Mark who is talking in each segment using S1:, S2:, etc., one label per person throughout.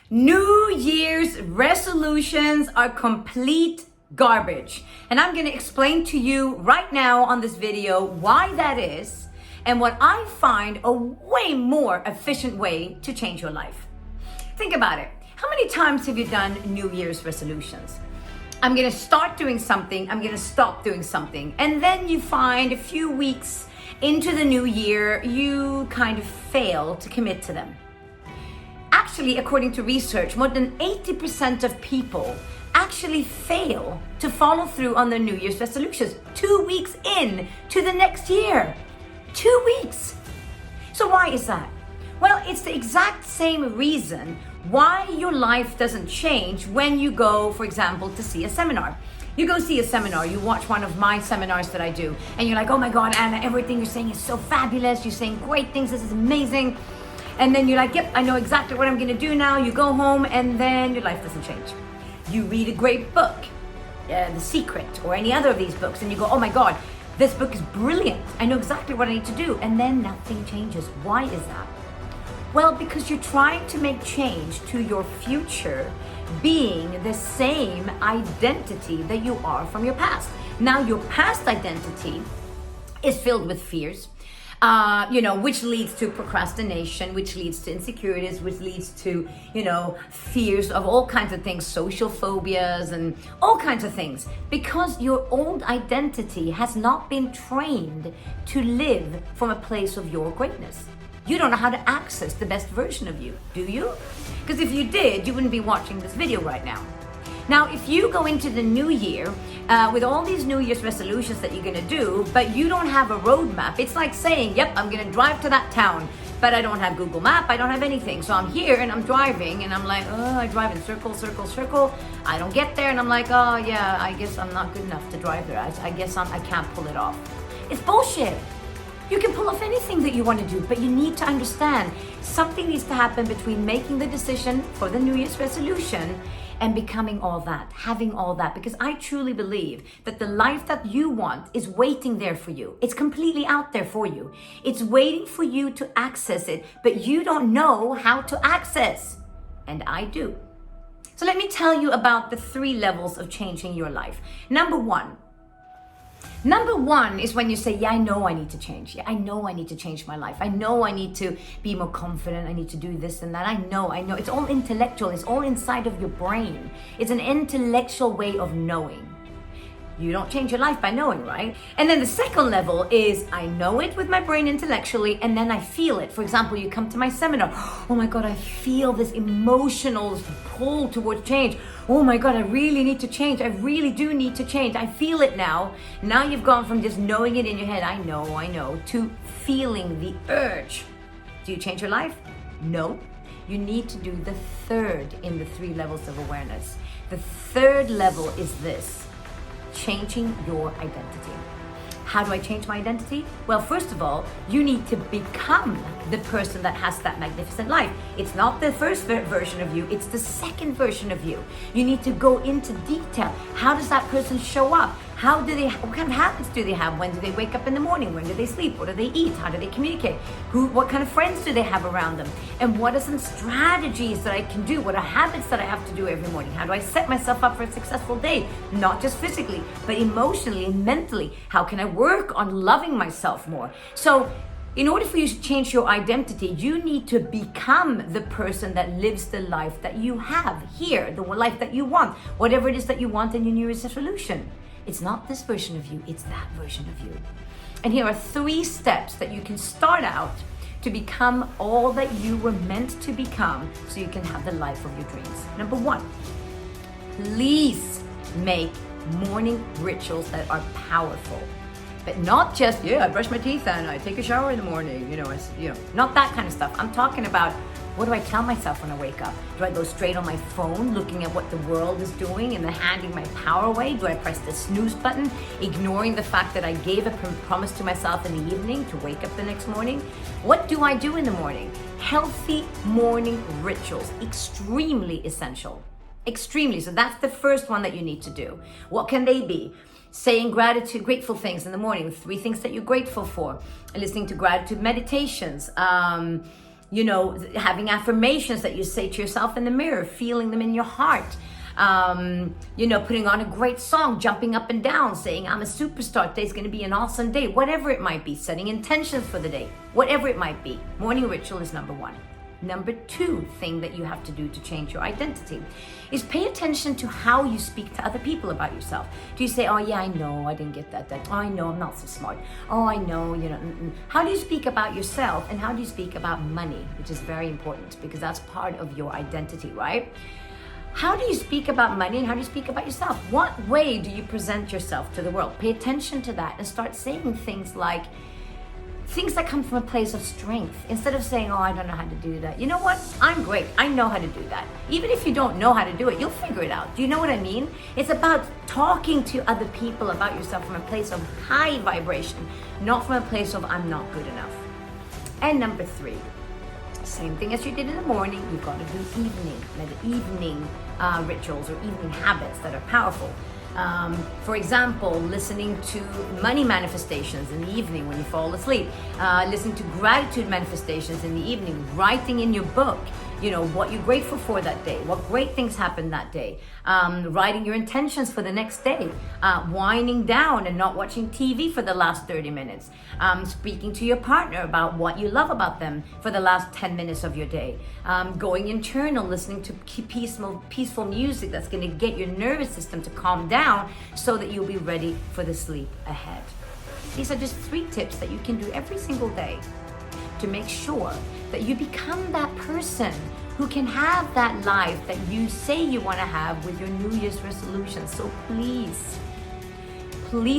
S1: New Year's resolutions are complete garbage. And I'm going to explain to you right now on this video why that is and what I find a way more efficient way to change your life. Think about it. How many times have you done New Year's resolutions? I'm going to start doing something, I'm going to stop doing something. And then you find a few weeks into the new year, you kind of fail to commit to them. Actually, according to research, more than 80% of people actually fail to follow through on their New Year's resolutions 2 weeks in to the next year. 2 weeks. So why is that? Well, it's the exact same reason why your life doesn't change when you go, for example, to see a seminar. You go see a seminar, you watch one of my seminars that I do, and you're like, oh my God, Anna, everything you're saying is so fabulous. You're saying great things, this is amazing. And then you're like, yep, I know exactly what I'm gonna do now. You go home and then your life doesn't change. You read a great book, The Secret, or any other of these books, and you go, oh my God, this book is brilliant. I know exactly what I need to do. And then nothing changes. Why is that? Well, because you're trying to make change to your future being the same identity that you are from your past. Now, your past identity is filled with fears, which leads to procrastination, which leads to insecurities, which leads to, fears of all kinds of things, social phobias and all kinds of things, because your old identity has not been trained to live from a place of your greatness. You don't know how to access the best version of you, do you? Because if you did, you wouldn't be watching this video right now. Now, if you go into the new year with all these New Year's resolutions that you're gonna do, but you don't have a roadmap, it's like saying, yep, I'm gonna drive to that town, but I don't have Google Map, I don't have anything. So I'm here and I'm driving and I'm like, oh, I drive in circle, circle, circle. I don't get there and I'm like, oh yeah, I guess I'm not good enough to drive there. I guess I can't pull it off. It's bullshit. You can pull off anything that you want to do, but you need to understand something needs to happen between making the decision for the New Year's resolution and becoming all that, having all that, because I truly believe that the life that you want is waiting there for you. It's completely out there for you. It's waiting for you to access it, but you don't know how to access. And I do. So let me tell you about the 3 levels of changing your life. Number one is when you say, yeah, I know I need to change. Yeah, I know I need to change my life. I know I need to be more confident. I need to do this and that. I know. It's all intellectual. It's all inside of your brain. It's an intellectual way of knowing. You don't change your life by knowing, right? And then the second level is I know it with my brain intellectually, and then I feel it. For example, you come to my seminar. Oh my God, I feel this emotional pull towards change. Oh my God, I really need to change. I really do need to change. I feel it now. Now you've gone from just knowing it in your head, I know, to feeling the urge. Do you change your life? No. You need to do the third in the 3 levels of awareness. The third level is this. Changing your identity. How do I change my identity? Well, first of all, you need to become the person that has that magnificent life. It's not the first version of you, it's the second version of you. You need to go into detail. How does that person show up? What kind of habits do they have? When do they wake up in the morning? When do they sleep? What do they eat? How do they communicate? What kind of friends do they have around them? And what are some strategies that I can do? What are habits that I have to do every morning? How do I set myself up for a successful day? Not just physically, but emotionally and mentally. How can I work on loving myself more? So in order for you to change your identity, you need to become the person that lives the life that you have here, the life that you want, whatever it is that you want in your New Year's resolution. It's not this version of you, it's that version of you. And here are 3 steps that you can start out to become all that you were meant to become so you can have the life of your dreams. Number 1, please make morning rituals that are powerful. But not just, I brush my teeth and I take a shower in the morning, not that kind of stuff. I'm talking about, what do I tell myself when I wake up? Do I go straight on my phone looking at what the world is doing and then handing my power away? Do I press the snooze button, ignoring the fact that I gave a promise to myself in the evening to wake up the next morning? What do I do in the morning? Healthy morning rituals, extremely essential. Extremely. So that's the first one that you need to do. What can they be? Saying grateful things in the morning, 3 things that you're grateful for, listening to gratitude meditations, Having affirmations that you say to yourself in the mirror, feeling them in your heart. Putting on a great song, jumping up and down, saying, I'm a superstar, today's going to be an awesome day, whatever it might be, setting intentions for the day, whatever it might be. Morning ritual is number one. Number two thing that you have to do to change your identity is pay attention to how you speak to other people about yourself. Do you say, oh yeah, I know, I didn't get that. Oh, I know, I'm not so smart. Oh, I know, How do you speak about yourself, and how do you speak about money, which is very important because that's part of your identity, right? How do you speak about money and how do you speak about yourself? What way do you present yourself to the world? Pay attention to that and start saying things that come from a place of strength. Instead of saying, oh, I don't know how to do that. You know what? I'm great. I know how to do that. Even if you don't know how to do it, you'll figure it out. Do you know what I mean? It's about talking to other people about yourself from a place of high vibration, not from a place of I'm not good enough. And number three, same thing as you did in the morning, you've got to do evening rituals or evening habits that are powerful. For example, listening to money manifestations in the evening when you fall asleep, listening to gratitude manifestations in the evening, writing in your book, what you're grateful for that day, what great things happened that day, writing your intentions for the next day, winding down and not watching TV for the last 30 minutes, speaking to your partner about what you love about them for the last 10 minutes of your day, going internal, listening to peaceful music that's going to get your nervous system to calm down so that you'll be ready for the sleep ahead. These are just 3 tips that you can do every single day to make sure that you become that person who can have that life that you say you want to have with your New Year's resolutions. So please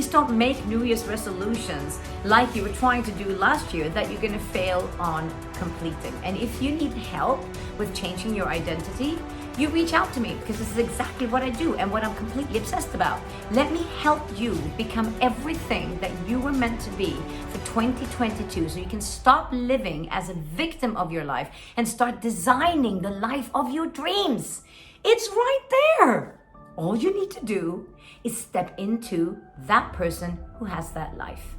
S1: don't make New Year's resolutions like you were trying to do last year that you're going to fail on completing. And if you need help with changing your identity, you reach out to me because this is exactly what I do and what I'm completely obsessed about. Let me help you become everything that you were meant to be for 2022 so you can stop living as a victim of your life and start designing the life of your dreams. It's right there. All you need to do is step into that person who has that life.